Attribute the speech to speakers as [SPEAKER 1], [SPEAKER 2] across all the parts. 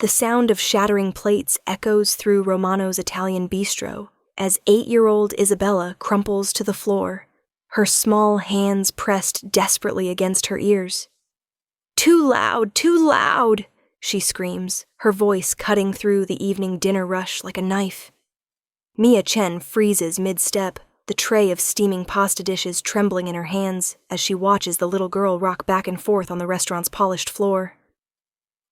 [SPEAKER 1] The sound of shattering plates echoes through Romano's Italian bistro as 8-year-old Isabella crumples to the floor, her small hands pressed desperately against her ears. "Too loud, too loud!" she screams, her voice cutting through the evening dinner rush like a knife. Mia Chen freezes mid-step, the tray of steaming pasta dishes trembling in her hands as she watches the little girl rock back and forth on the restaurant's polished floor.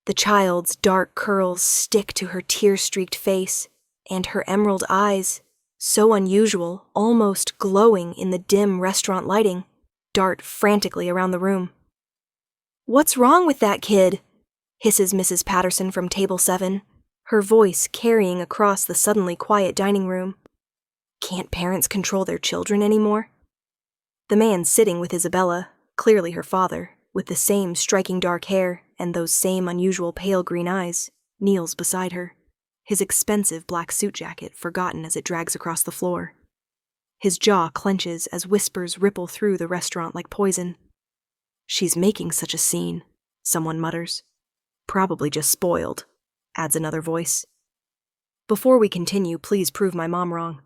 [SPEAKER 1] The child's dark curls stick to her tear-streaked face, and her emerald eyes, so unusual, almost glowing in the dim restaurant lighting, dart frantically around the room. "What's wrong with that kid?" hisses Mrs. Patterson from table 7, her voice carrying across the suddenly quiet dining room. Can't parents control their children anymore? The man sitting with Isabella, clearly her father, with the same striking dark hair and those same unusual pale green eyes, kneels beside her, his expensive black suit jacket forgotten as it drags across the floor. His jaw clenches as whispers ripple through the restaurant like poison. "She's making such a scene," someone mutters. "Probably just spoiled," adds another voice. "Before we continue, please prove my mom wrong.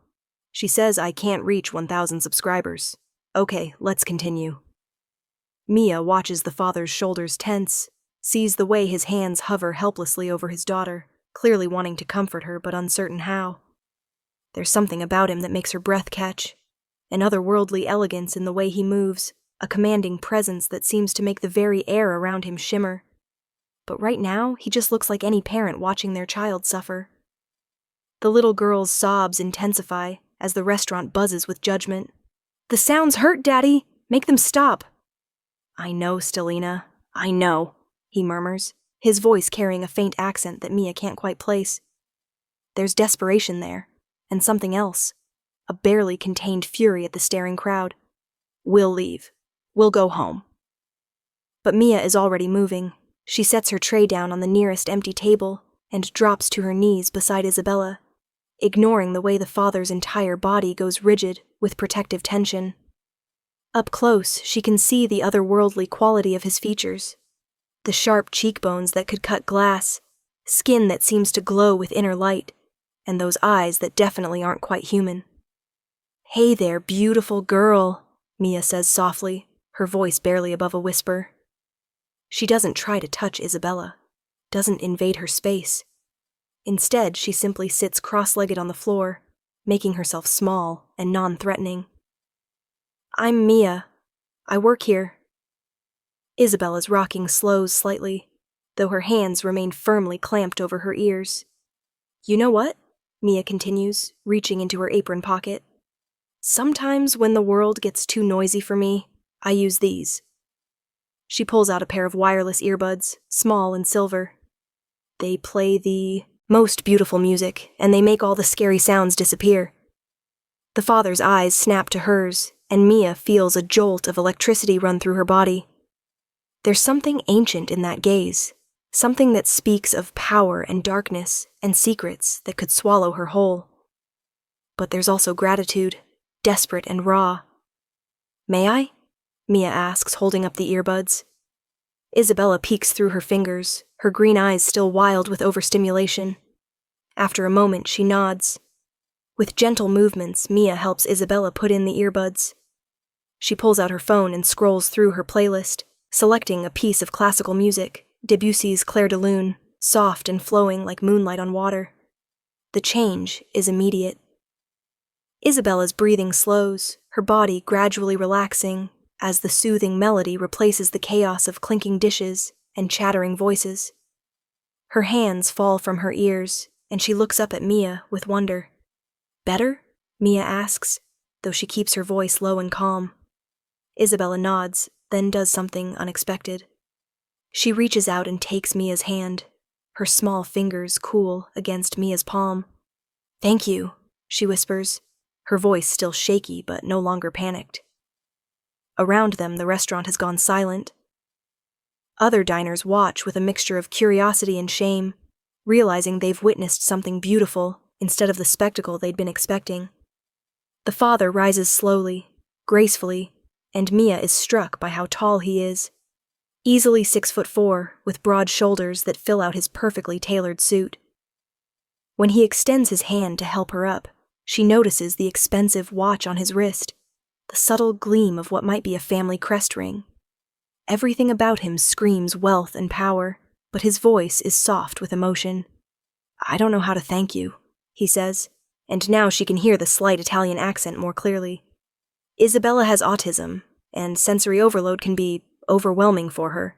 [SPEAKER 1] She says I can't reach 1,000 subscribers. Okay, let's continue." Mia watches the father's shoulders tense, sees the way his hands hover helplessly over his daughter, clearly wanting to comfort her but uncertain how. There's something about him that makes her breath catch, an otherworldly elegance in the way he moves, a commanding presence that seems to make the very air around him shimmer. But right now, he just looks like any parent watching their child suffer. The little girl's sobs intensify as the restaurant buzzes with judgment. "The sounds hurt, Daddy! Make them stop!" "I know, Stellina, I know," he murmurs, his voice carrying a faint accent that Mia can't quite place. There's desperation there, and something else, a barely contained fury at the staring crowd. "We'll leave. We'll go home." But Mia is already moving. She sets her tray down on the nearest empty table and drops to her knees beside Isabella, ignoring the way the father's entire body goes rigid with protective tension. Up close, she can see the otherworldly quality of his features. The sharp cheekbones that could cut glass, skin that seems to glow with inner light, and those eyes that definitely aren't quite human. "Hey there, beautiful girl," Mia says softly, her voice barely above a whisper. She doesn't try to touch Isabella, doesn't invade her space. Instead, she simply sits cross-legged on the floor, making herself small and non-threatening. "I'm Mia. I work here." Isabella's rocking slows slightly, though her hands remain firmly clamped over her ears. "You know what?" Mia continues, reaching into her apron pocket. "Sometimes when the world gets too noisy for me, I use these." She pulls out a pair of wireless earbuds, small and silver. They play the most beautiful music, and they make all the scary sounds disappear. The father's eyes snap to hers, and Mia feels a jolt of electricity run through her body. There's something ancient in that gaze, something that speaks of power and darkness and secrets that could swallow her whole. But there's also gratitude, desperate and raw. "May I?" Mia asks, holding up the earbuds. Isabella peeks through her fingers, her green eyes still wild with overstimulation. After a moment, she nods. With gentle movements, Mia helps Isabella put in the earbuds. She pulls out her phone and scrolls through her playlist, selecting a piece of classical music, Debussy's Clair de Lune, soft and flowing like moonlight on water. The change is immediate. Isabella's breathing slows, her body gradually relaxing, as the soothing melody replaces the chaos of clinking dishes and chattering voices. Her hands fall from her ears, and she looks up at Mia with wonder. "Better?" Mia asks, though she keeps her voice low and calm. Isabella nods, then does something unexpected. She reaches out and takes Mia's hand, her small fingers cool against Mia's palm. "Thank you," she whispers, her voice still shaky but no longer panicked. Around them, the restaurant has gone silent. Other diners watch with a mixture of curiosity and shame, realizing they've witnessed something beautiful instead of the spectacle they'd been expecting. The father rises slowly, gracefully, and Mia is struck by how tall he is. easily 6'4", with broad shoulders that fill out his perfectly tailored suit. When he extends his hand to help her up, she notices the expensive watch on his wrist, the subtle gleam of what might be a family crest ring. Everything about him screams wealth and power, but his voice is soft with emotion. "I don't know how to thank you," he says, and now she can hear the slight Italian accent more clearly. Isabella has autism, and sensory overload can be overwhelming for her.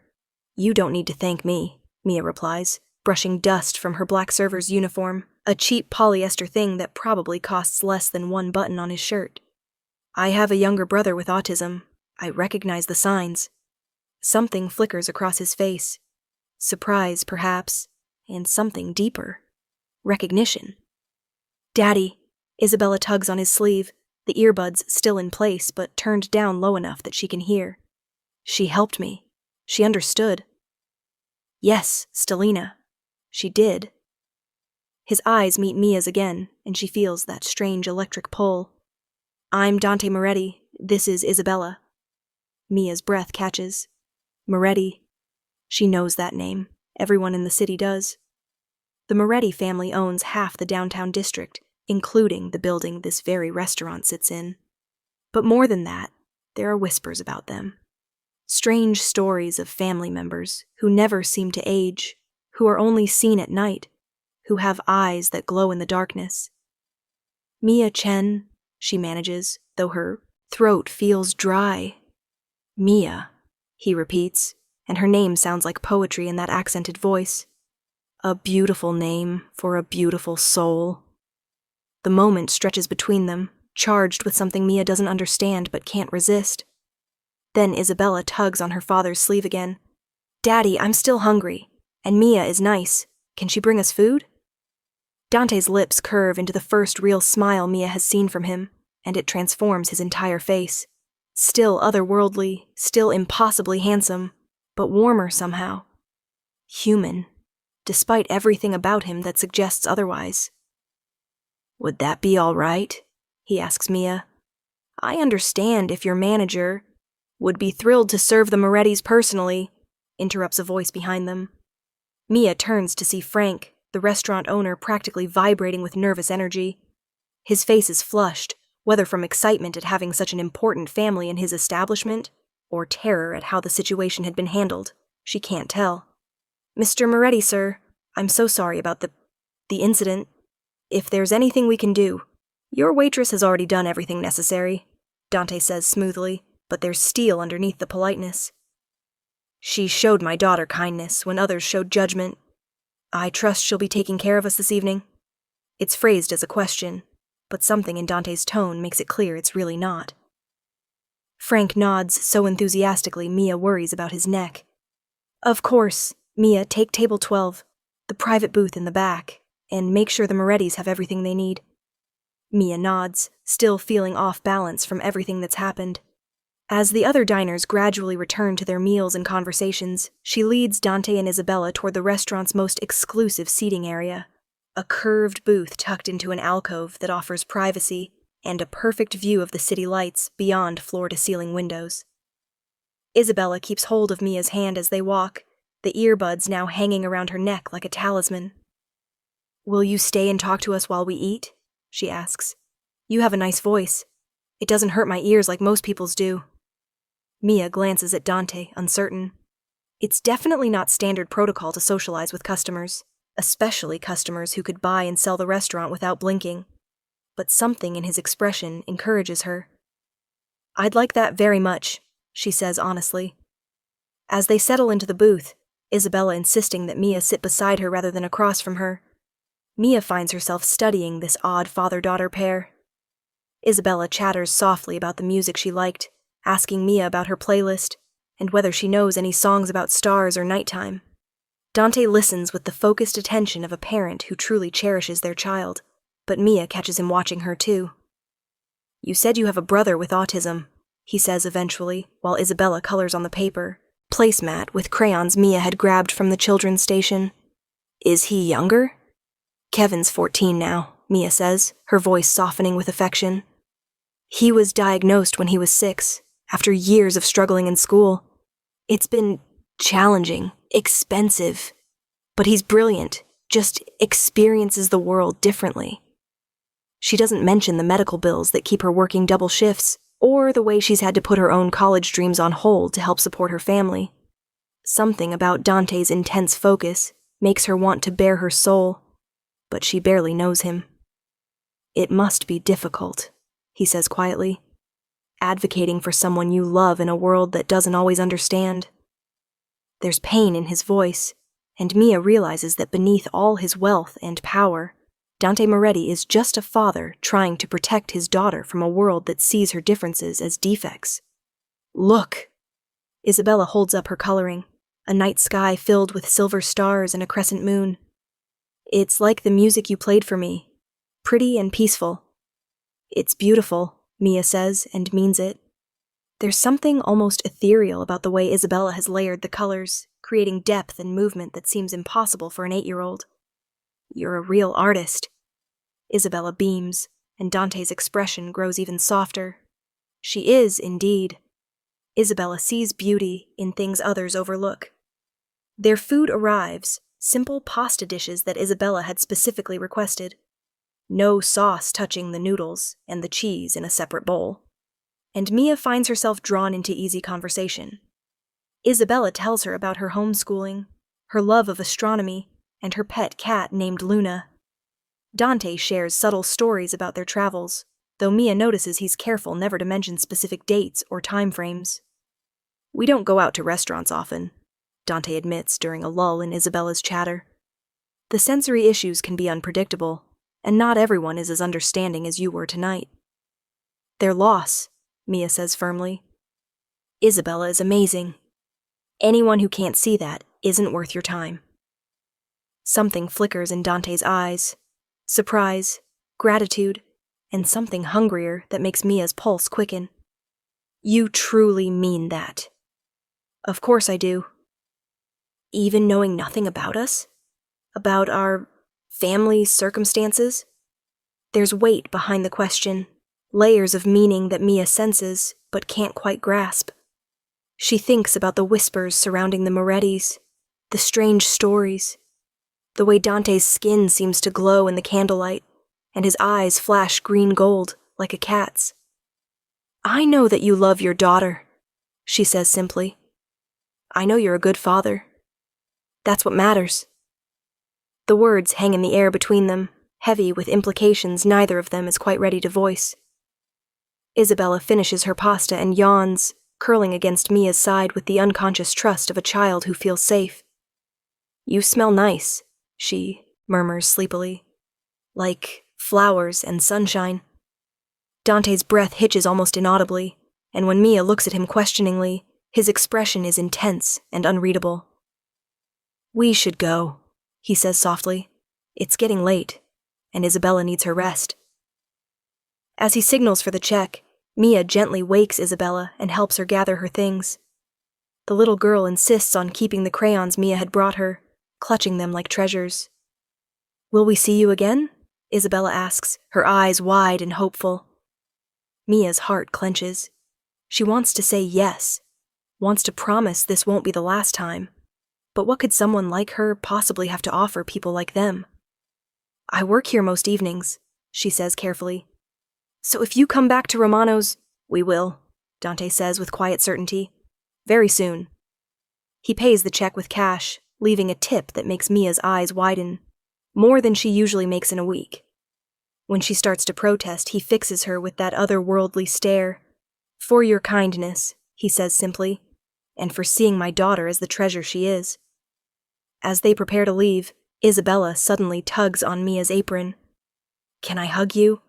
[SPEAKER 1] "You don't need to thank me," Mia replies, brushing dust from her black server's uniform, a cheap polyester thing that probably costs less than one button on his shirt. "I have a younger brother with autism. I recognize the signs." Something flickers across his face. Surprise, perhaps, and something deeper. Recognition. "Daddy," Isabella tugs on his sleeve, the earbuds still in place but turned down low enough that she can hear. "She helped me. She understood." "Yes, Stellina. She did." His eyes meet Mia's again, and she feels that strange electric pull. "I'm Dante Moretti. This is Isabella." Mia's breath catches. Moretti. She knows that name. Everyone in the city does. The Moretti family owns half the downtown district, including the building this very restaurant sits in. But more than that, there are whispers about them. Strange stories of family members who never seem to age, who are only seen at night, who have eyes that glow in the darkness. "Mia Chen," she manages, though her throat feels dry. "Mia," he repeats, and her name sounds like poetry in that accented voice. A beautiful name for a beautiful soul. The moment stretches between them, charged with something Mia doesn't understand but can't resist. Then Isabella tugs on her father's sleeve again. "Daddy, I'm still hungry, and Mia is nice. Can she bring us food?" Dante's lips curve into the first real smile Mia has seen from him, and it transforms his entire face. Still otherworldly, still impossibly handsome, but warmer somehow. Human, despite everything about him that suggests otherwise. "Would that be all right?" he asks Mia. "I understand if your manager would be thrilled to serve the Morettis personally," interrupts a voice behind them. Mia turns to see Frank, the restaurant owner, practically vibrating with nervous energy. His face is flushed, whether from excitement at having such an important family in his establishment, or terror at how the situation had been handled. She can't tell. "Mr. Moretti, sir, I'm so sorry about the incident. If there's anything we can do..." "Your waitress has already done everything necessary," Dante says smoothly, but there's steel underneath the politeness. "She showed my daughter kindness when others showed judgment. I trust she'll be taking care of us this evening." It's phrased as a question, but something in Dante's tone makes it clear it's really not. Frank nods so enthusiastically Mia worries about his neck. "Of course. Mia, take table 12, the private booth in the back, and make sure the Morettis have everything they need." Mia nods, still feeling off balance from everything that's happened. As the other diners gradually return to their meals and conversations, she leads Dante and Isabella toward the restaurant's most exclusive seating area, a curved booth tucked into an alcove that offers privacy and a perfect view of the city lights beyond floor-to-ceiling windows. Isabella keeps hold of Mia's hand as they walk, the earbuds now hanging around her neck like a talisman. "Will you stay and talk to us while we eat?" she asks. "You have a nice voice. It doesn't hurt my ears like most people's do." Mia glances at Dante, uncertain. It's definitely not standard protocol to socialize with customers, especially customers who could buy and sell the restaurant without blinking. But something in his expression encourages her. "I'd like that very much," she says honestly. As they settle into the booth, Isabella insisting that Mia sit beside her rather than across from her, Mia finds herself studying this odd father-daughter pair. Isabella chatters softly about the music she liked, asking Mia about her playlist, and whether she knows any songs about stars or nighttime. Dante listens with the focused attention of a parent who truly cherishes their child, but Mia catches him watching her too. "You said you have a brother with autism," he says eventually, while Isabella colors on the paper, placemat with crayons Mia had grabbed from the children's station. "Is he younger?" "Kevin's 14 now," Mia says, her voice softening with affection. "He was diagnosed when he was 6, after years of struggling in school. It's been challenging, expensive. But he's brilliant, just experiences the world differently. She doesn't mention the medical bills that keep her working double shifts, or the way she's had to put her own college dreams on hold to help support her family. Something about Dante's intense focus makes her want to bare her soul, but she barely knows him. "It must be difficult," he says quietly, "advocating for someone you love in a world that doesn't always understand." There's pain in his voice, and Mia realizes that beneath all his wealth and power, Dante Moretti is just a father trying to protect his daughter from a world that sees her differences as defects. "Look!" Isabella holds up her coloring, a night sky filled with silver stars and a crescent moon. "It's like the music you played for me, pretty and peaceful." "It's beautiful," Mia says, and means it. There's something almost ethereal about the way Isabella has layered the colors, creating depth and movement that seems impossible for an 8-year-old. "You're a real artist." Isabella beams, and Dante's expression grows even softer. She is, indeed. Isabella sees beauty in things others overlook. Their food arrives, simple pasta dishes that Isabella had specifically requested. No sauce touching the noodles, and the cheese in a separate bowl. And Mia finds herself drawn into easy conversation. Isabella tells her about her homeschooling, her love of astronomy, and her pet cat named Luna. Dante shares subtle stories about their travels, though Mia notices he's careful never to mention specific dates or time frames. "We don't go out to restaurants often," Dante admits during a lull in Isabella's chatter. "The sensory issues can be unpredictable, and not everyone is as understanding as you were tonight." "Their loss," Mia says firmly. "Isabella is amazing. Anyone who can't see that isn't worth your time." Something flickers in Dante's eyes. Surprise, gratitude, and something hungrier that makes Mia's pulse quicken. "You truly mean that?" "Of course I do." "Even knowing nothing about us? About our family circumstances?" There's weight behind the question, layers of meaning that Mia senses but can't quite grasp. She thinks about the whispers surrounding the Morettis, the strange stories, the way Dante's skin seems to glow in the candlelight, and his eyes flash green gold like a cat's. "I know that you love your daughter," she says simply. "I know you're a good father. That's what matters." The words hang in the air between them, heavy with implications neither of them is quite ready to voice. Isabella finishes her pasta and yawns, curling against Mia's side with the unconscious trust of a child who feels safe. "You smell nice," she murmurs sleepily. "Like flowers and sunshine." Dante's breath hitches almost inaudibly, and when Mia looks at him questioningly, his expression is intense and unreadable. "We should go," he says softly. "It's getting late, and Isabella needs her rest." As he signals for the check, Mia gently wakes Isabella and helps her gather her things. The little girl insists on keeping the crayons Mia had brought her, clutching them like treasures. "Will we see you again?" Isabella asks, her eyes wide and hopeful. Mia's heart clenches. She wants to say yes, wants to promise this won't be the last time. But what could someone like her possibly have to offer people like them? "I work here most evenings," she says carefully. "So if you come back to Romano's—" "We will," Dante says with quiet certainty. "Very soon." He pays the check with cash, leaving a tip that makes Mia's eyes widen, more than she usually makes in a week. When she starts to protest, he fixes her with that otherworldly stare. "For your kindness," he says simply, "and for seeing my daughter as the treasure she is." As they prepare to leave, Isabella suddenly tugs on Mia's apron. "Can I hug you?"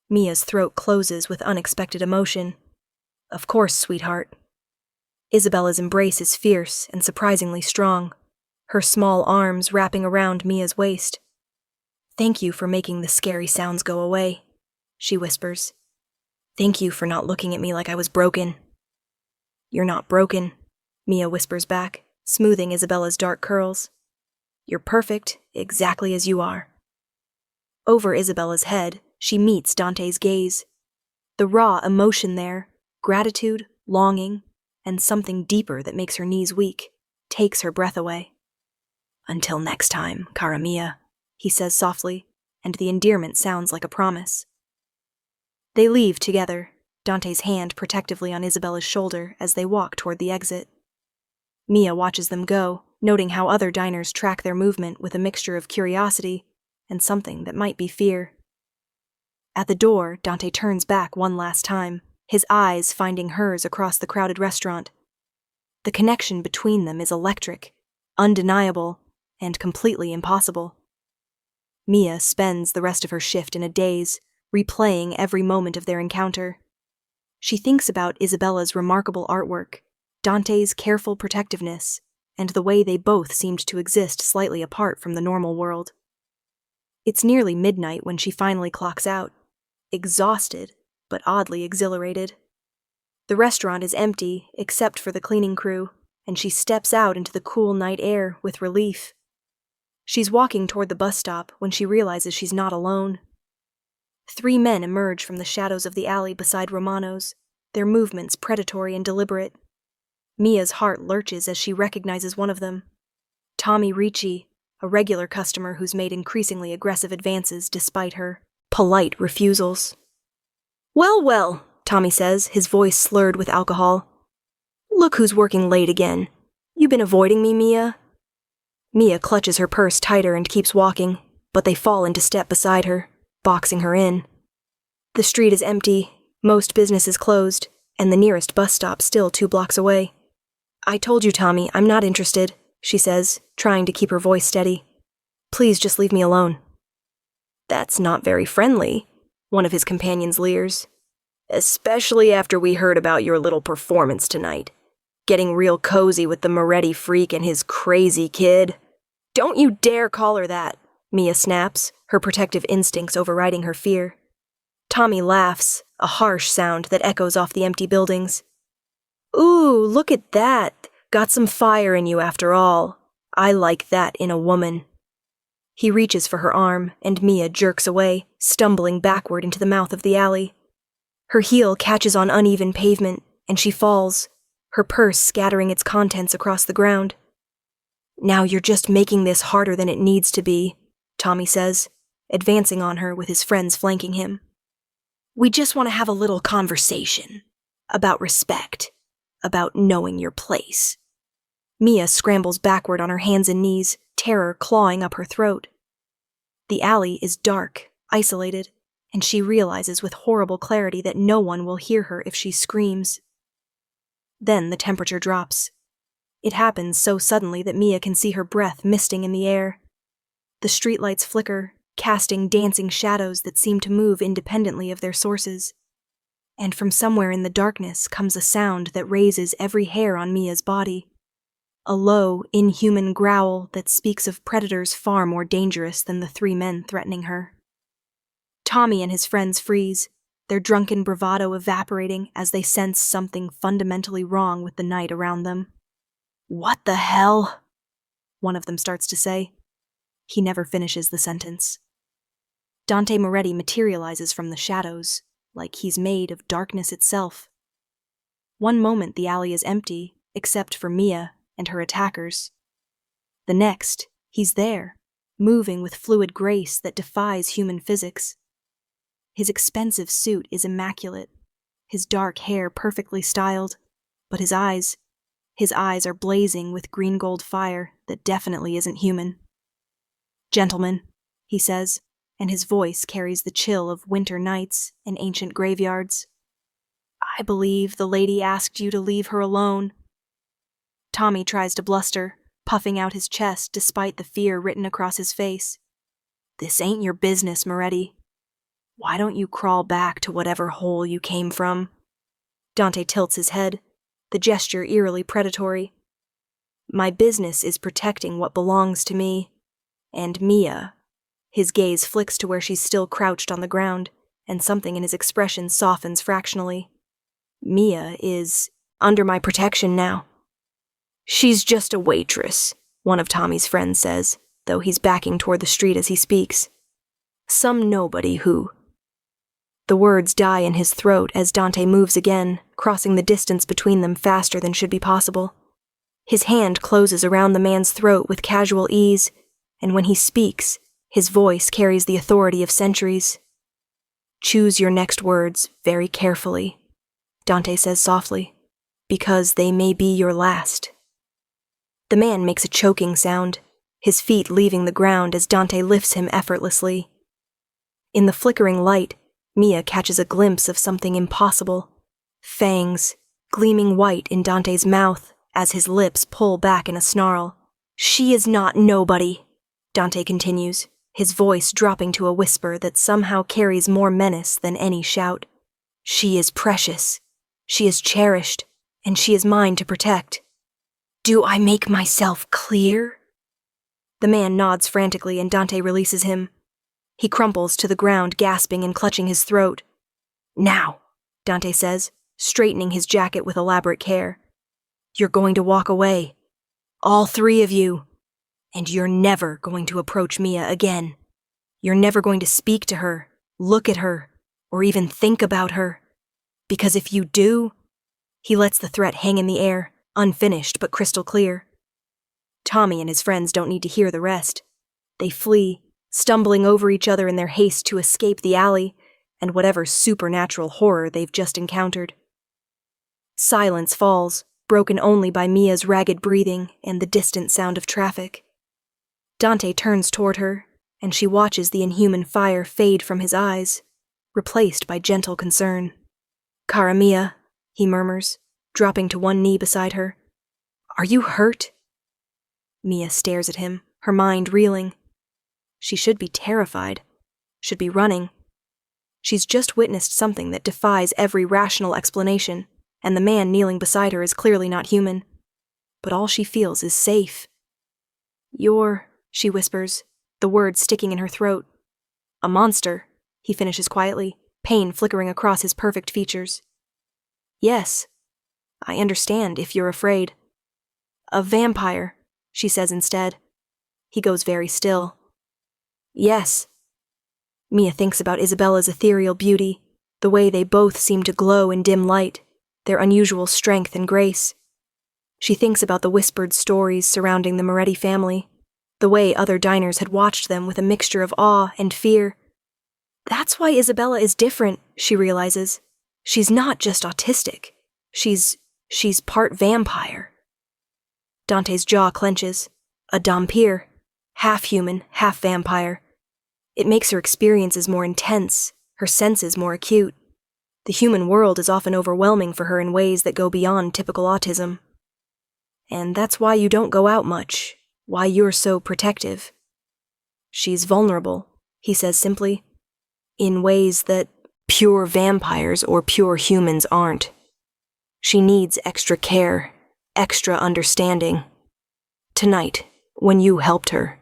[SPEAKER 1] Mia's throat closes with unexpected emotion. "Of course, sweetheart." Isabella's embrace is fierce and surprisingly strong, her small arms wrapping around Mia's waist. "Thank you for making the scary sounds go away," she whispers. "Thank you for not looking at me like I was broken." "You're not broken," Mia whispers back, smoothing Isabella's dark curls. "You're perfect, exactly as you are." Over Isabella's head, she meets Dante's gaze. The raw emotion there, gratitude, longing, and something deeper that makes her knees weak. takes her breath away. "Until next time, cara mia," he says softly, and the endearment sounds like a promise. They leave together, Dante's hand protectively on Isabella's shoulder as they walk toward the exit. Mia watches them go, noting how other diners track their movement with a mixture of curiosity and something that might be fear. At the door, Dante turns back one last time, his eyes finding hers across the crowded restaurant. The connection between them is electric, undeniable, and completely impossible. Mia spends the rest of her shift in a daze, replaying every moment of their encounter. She thinks about Isabella's remarkable artwork, Dante's careful protectiveness, and the way they both seemed to exist slightly apart from the normal world. It's nearly midnight when she finally clocks out, exhausted, but oddly exhilarated. The restaurant is empty, except for the cleaning crew, and she steps out into the cool night air with relief. She's walking toward the bus stop when she realizes she's not alone. 3 men emerge from the shadows of the alley beside Romano's, their movements predatory and deliberate. Mia's heart lurches as she recognizes one of them. Tommy Ricci, a regular customer who's made increasingly aggressive advances despite her polite refusals. "Well, well," Tommy says, his voice slurred with alcohol. "Look who's working late again. You been avoiding me, Mia?" Mia clutches her purse tighter and keeps walking, but they fall into step beside her, boxing her in. The street is empty, most businesses closed, and the nearest bus stop still 2 blocks away. "I told you, Tommy, I'm not interested," she says, trying to keep her voice steady. "Please just leave me alone." "That's not very friendly," one of his companions leers. "Especially after we heard about your little performance tonight. Getting real cozy with the Moretti freak and his crazy kid." "Don't you dare call her that," Mia snaps, her protective instincts overriding her fear. Tommy laughs, a harsh sound that echoes off the empty buildings. "Ooh, look at that. Got some fire in you after all. I like that in a woman." He reaches for her arm, and Mia jerks away, stumbling backward into the mouth of the alley. Her heel catches on uneven pavement, and she falls, her purse scattering its contents across the ground. "Now you're just making this harder than it needs to be," Tommy says, advancing on her with his friends flanking him. "We just want to have a little conversation. About respect. About knowing your place." Mia scrambles backward on her hands and knees, terror clawing up her throat. The alley is dark, isolated, and she realizes with horrible clarity that no one will hear her if she screams. Then the temperature drops. It happens so suddenly that Mia can see her breath misting in the air. The streetlights flicker, casting dancing shadows that seem to move independently of their sources. And from somewhere in the darkness comes a sound that raises every hair on Mia's body. A low, inhuman growl that speaks of predators far more dangerous than the 3 men threatening her. Tommy and his friends freeze, their drunken bravado evaporating as they sense something fundamentally wrong with the night around them. "What the hell?" one of them starts to say. He never finishes the sentence. Dante Moretti materializes from the shadows, like he's made of darkness itself. One moment the alley is empty, except for Mia and her attackers. The next, he's there, moving with fluid grace that defies human physics. His expensive suit is immaculate, his dark hair perfectly styled, but his eyes are blazing with green-gold fire that definitely isn't human. "Gentlemen," he says, and his voice carries the chill of winter nights and ancient graveyards. "I believe the lady asked you to leave her alone." Tommy tries to bluster, puffing out his chest despite the fear written across his face. "This ain't your business, Moretti. Why don't you crawl back to whatever hole you came from?" Dante tilts his head, the gesture eerily predatory. "My business is protecting what belongs to me. And Mia." His gaze flicks to where she's still crouched on the ground, and something in his expression softens fractionally. "Mia is under my protection now." "She's just a waitress," one of Tommy's friends says, though he's backing toward the street as he speaks. "Some nobody who—" The words die in his throat as Dante moves again, crossing the distance between them faster than should be possible. His hand closes around the man's throat with casual ease, and when he speaks, his voice carries the authority of centuries. "Choose your next words very carefully," Dante says softly, "because they may be your last." The man makes a choking sound, his feet leaving the ground as Dante lifts him effortlessly. In the flickering light, Mia catches a glimpse of something impossible. Fangs, gleaming white in Dante's mouth as his lips pull back in a snarl. "She is not nobody," Dante continues, his voice dropping to a whisper that somehow carries more menace than any shout. "She is precious. She is cherished, and she is mine to protect. Do I make myself clear?" The man nods frantically and Dante releases him. He crumples to the ground, gasping and clutching his throat. "Now," Dante says, straightening his jacket with elaborate care. "You're going to walk away. All three of you. And you're never going to approach Mia again. You're never going to speak to her, look at her, or even think about her. Because if you do..." He lets the threat hang in the air, unfinished but crystal clear. Tommy and his friends don't need to hear the rest. They flee, stumbling over each other in their haste to escape the alley and whatever supernatural horror they've just encountered. Silence falls, broken only by Mia's ragged breathing and the distant sound of traffic. Dante turns toward her, and she watches the inhuman fire fade from his eyes, replaced by gentle concern. "Cara Mia," he murmurs, dropping to one knee beside her. "Are you hurt?" Mia stares at him, her mind reeling. She should be terrified, should be running. She's just witnessed something that defies every rational explanation, and the man kneeling beside her is clearly not human. But all she feels is safe. "You're," she whispers, the words sticking in her throat. "A monster," he finishes quietly, pain flickering across his perfect features. "Yes, I understand if you're afraid." "A vampire," she says instead. He goes very still. "Yes." Mia thinks about Isabella's ethereal beauty, the way they both seem to glow in dim light, their unusual strength and grace. She thinks about the whispered stories surrounding the Moretti family, the way other diners had watched them with a mixture of awe and fear. That's why Isabella is different, she realizes. She's not just autistic. She's part vampire. Dante's jaw clenches. A dhampir, half human, half vampire. It makes her experiences more intense, her senses more acute. The human world is often overwhelming for her in ways that go beyond typical autism. And that's why you don't go out much, why you're so protective. She's vulnerable, he says simply, in ways that pure vampires or pure humans aren't. She needs extra care, extra understanding. Tonight, when you helped her,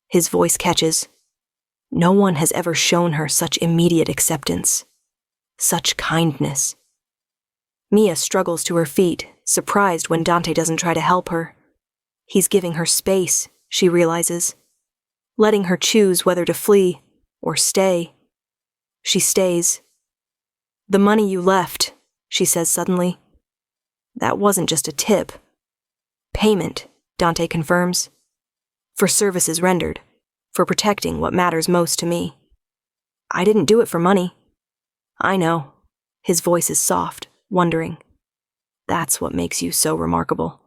[SPEAKER 1] his voice catches. No one has ever shown her such immediate acceptance, such kindness. Mia struggles to her feet, surprised when Dante doesn't try to help her. He's giving her space, she realizes, letting her choose whether to flee or stay. She stays. "The money you left," she says suddenly. "That wasn't just a tip. Payment," Dante confirms. "For services rendered. For protecting what matters most to me. I didn't do it for money." "I know." His voice is soft, wondering. "That's what makes you so remarkable."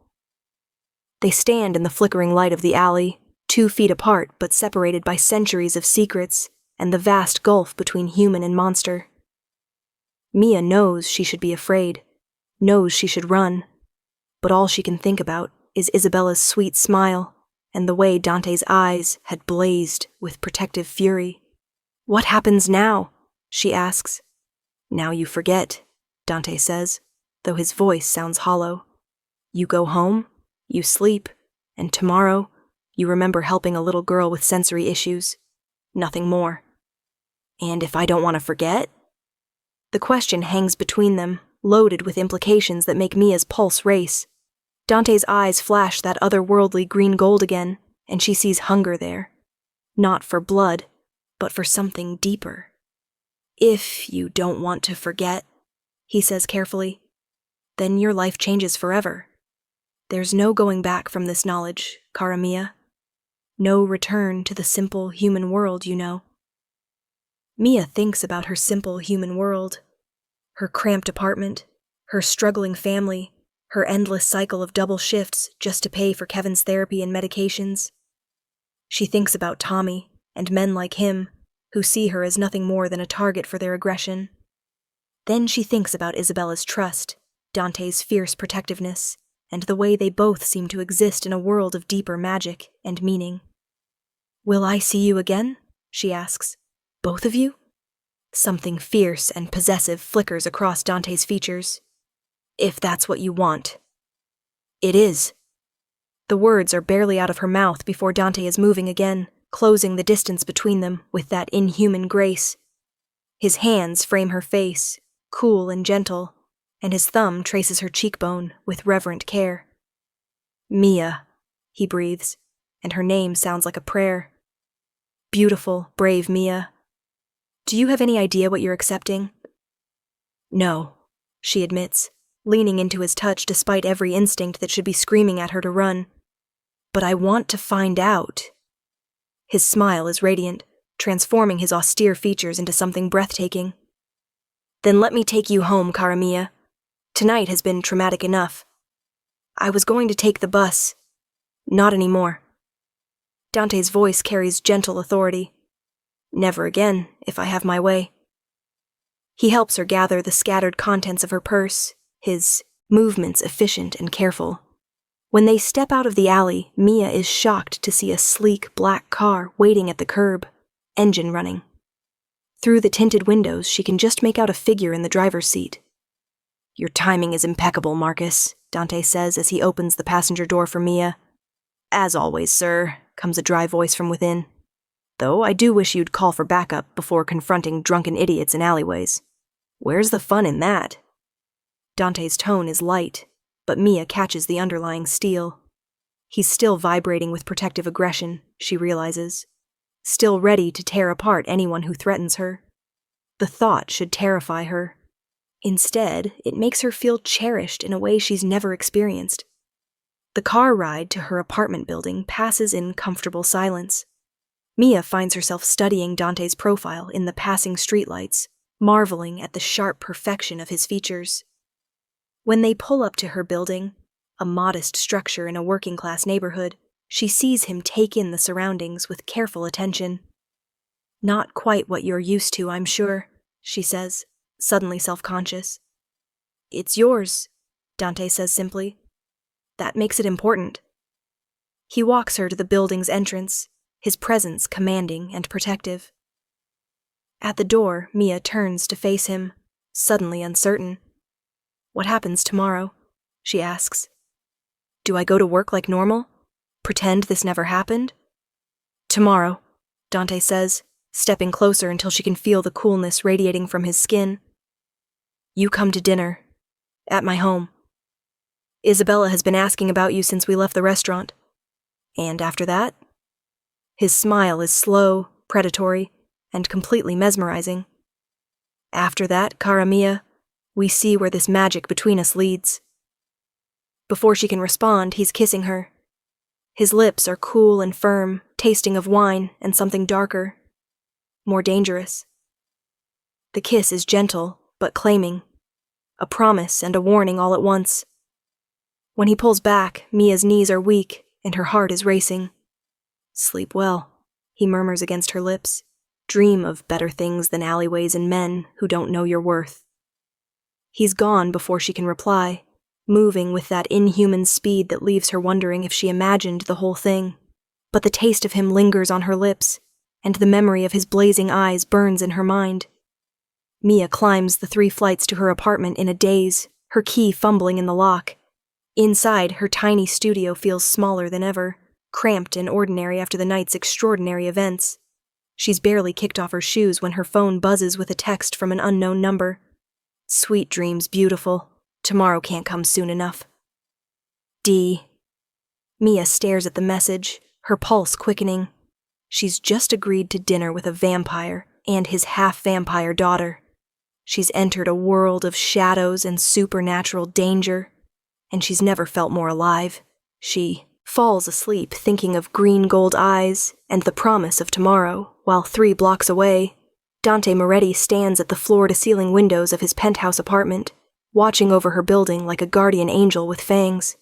[SPEAKER 1] They stand in the flickering light of the alley, 2 feet apart but separated by centuries of secrets and the vast gulf between human and monster. Mia knows she should be afraid, knows she should run, but all she can think about is Isabella's sweet smile and the way Dante's eyes had blazed with protective fury. "What happens now?" she asks. "Now you forget," Dante says, though his voice sounds hollow. "You go home, you sleep, and tomorrow you remember helping a little girl with sensory issues. Nothing more." "And if I don't want to forget?" The question hangs between them, loaded with implications that make Mia's pulse race. Dante's eyes flash that otherworldly green gold again, and she sees hunger there. Not for blood, but for something deeper. "If you don't want to forget," he says carefully, "then your life changes forever. There's no going back from this knowledge, cara mia. No return to the simple human world, you know. Mia thinks about her simple human world. Her cramped apartment, her struggling family, her endless cycle of double shifts just to pay for Kevin's therapy and medications. She thinks about Tommy and men like him who see her as nothing more than a target for their aggression. Then she thinks about Isabella's trust, Dante's fierce protectiveness, and the way they both seem to exist in a world of deeper magic and meaning. "Will I see you again?" she asks. "Both of you?" Something fierce and possessive flickers across Dante's features. "If that's what you want." "It is." The words are barely out of her mouth before Dante is moving again, closing the distance between them with that inhuman grace. His hands frame her face, cool and gentle, and his thumb traces her cheekbone with reverent care. "Mia," he breathes, and her name sounds like a prayer. "Beautiful, brave Mia. Do you have any idea what you're accepting?" "No," she admits, leaning into his touch despite every instinct that should be screaming at her to run. "But I want to find out." His smile is radiant, transforming his austere features into something breathtaking. "Then let me take you home, cara mia. Tonight has been traumatic enough. I was going to take the bus. Not anymore." Dante's voice carries gentle authority. "Never again, if I have my way." He helps her gather the scattered contents of her purse, his movements efficient and careful. When they step out of the alley, Mia is shocked to see a sleek black car waiting at the curb, engine running. Through the tinted windows, she can just make out a figure in the driver's seat. "Your timing is impeccable, Marcus," Dante says as he opens the passenger door for Mia. "As always, sir," comes a dry voice from within. "Though I do wish you'd call for backup before confronting drunken idiots in alleyways. Where's the fun in that?" Dante's tone is light, but Mia catches the underlying steel. He's still vibrating with protective aggression, she realizes. Still ready to tear apart anyone who threatens her. The thought should terrify her. Instead, it makes her feel cherished in a way she's never experienced. The car ride to her apartment building passes in comfortable silence. Mia finds herself studying Dante's profile in the passing streetlights, marveling at the sharp perfection of his features. When they pull up to her building, a modest structure in a working-class neighborhood, she sees him take in the surroundings with careful attention. "Not quite what you're used to, I'm sure," she says, suddenly self-conscious. "It's yours," Dante says simply. "That makes it important." He walks her to the building's entrance, his presence commanding and protective. At the door, Mia turns to face him, suddenly uncertain. "What happens tomorrow?" she asks. "Do I go to work like normal? Pretend this never happened?" "Tomorrow," Dante says, stepping closer until she can feel the coolness radiating from his skin. "You come to dinner. At my home. Isabella has been asking about you since we left the restaurant. And after that?" His smile is slow, predatory, and completely mesmerizing. "After that, cara mia, we see where this magic between us leads." Before she can respond, he's kissing her. His lips are cool and firm, tasting of wine and something darker, more dangerous. The kiss is gentle, but claiming, a promise and a warning all at once. When he pulls back, Mia's knees are weak and her heart is racing. "Sleep well," he murmurs against her lips. "Dream of better things than alleyways and men who don't know your worth." He's gone before she can reply, moving with that inhuman speed that leaves her wondering if she imagined the whole thing. But the taste of him lingers on her lips, and the memory of his blazing eyes burns in her mind. Mia climbs the 3 flights to her apartment in a daze, her key fumbling in the lock. Inside, her tiny studio feels smaller than ever, cramped and ordinary after the night's extraordinary events. She's barely kicked off her shoes when her phone buzzes with a text from an unknown number. "Sweet dreams, beautiful. Tomorrow can't come soon enough. D." Mia stares at the message, her pulse quickening. She's just agreed to dinner with a vampire and his half-vampire daughter. She's entered a world of shadows and supernatural danger. and she's never felt more alive. She falls asleep thinking of green gold eyes and the promise of tomorrow, while 3 blocks away, Dante Moretti stands at the floor-to-ceiling windows of his penthouse apartment, watching over her building like a guardian angel with fangs.